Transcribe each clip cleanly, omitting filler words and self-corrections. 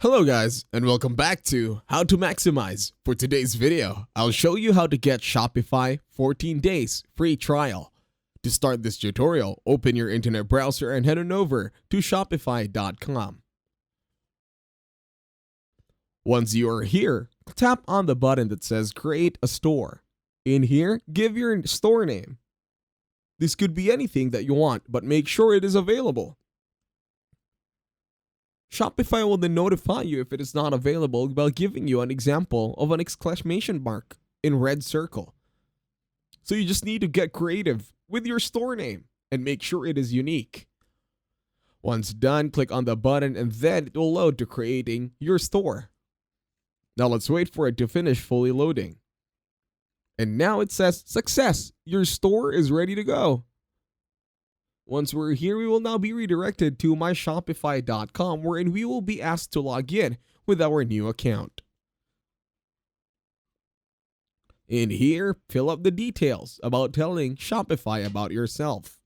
Hello guys, and welcome back to How to Maximize. For today's video, I'll show you how to get Shopify 14 days free trial. To start this tutorial, open your internet browser and head on over to shopify.com. Once you are here, tap on the button that says Create a Store. In here, give your store name. This could be anything that you want, but make sure it is available. Shopify will then notify you if it is not available by giving you an example of an exclamation mark in red circle. So you just need to get creative with your store name and make sure it is unique. Once done, click on the button and then it will load to creating your store. Now let's wait for it to finish fully loading. And now it says success, your store is ready to go. Once we're here, we will now be redirected to myshopify.com wherein we will be asked to log in with our new account. In here, fill up the details about telling Shopify about yourself.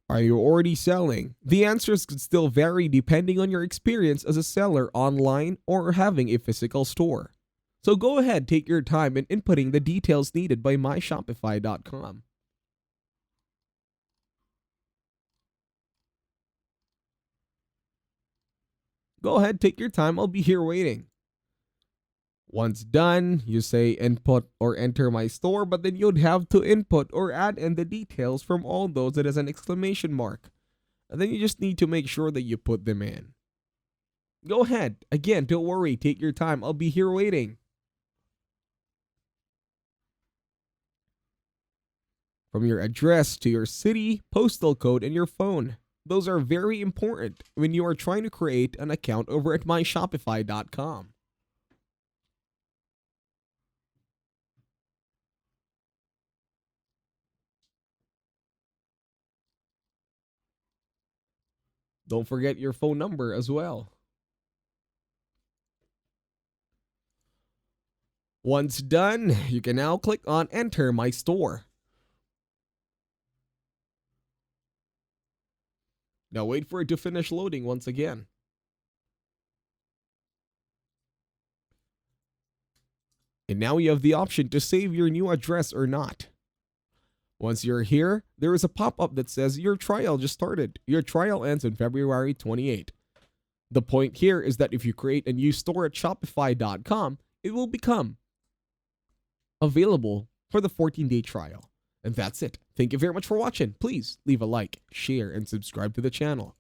Are you already selling? The answers could still vary depending on your experience as a seller online or having a physical store. So go ahead, take your time in inputting the details needed by myshopify.com. Go ahead, take your time, I'll be here waiting. Once done, you say input or enter my store, but then you'd have to input or add in the details from all those that has an exclamation mark. And then you just need to make sure that you put them in. Go ahead, again, don't worry, take your time, I'll be here waiting. From your address to your city, postal code, and your phone. Those are very important when you are trying to create an account over at myshopify.com. Don't forget your phone number as well. Once done, you can now click on Enter My Store. Now wait for it to finish loading once again. And now you have the option to save your new address or not. Once you're here, there is a pop-up that says your trial just started. Your trial ends on February 28. The point here is that if you create a new store at Shopify.com, it will become available for the 14-day trial. And that's it. Thank you very much for watching. Please leave a like, share, and subscribe to the channel.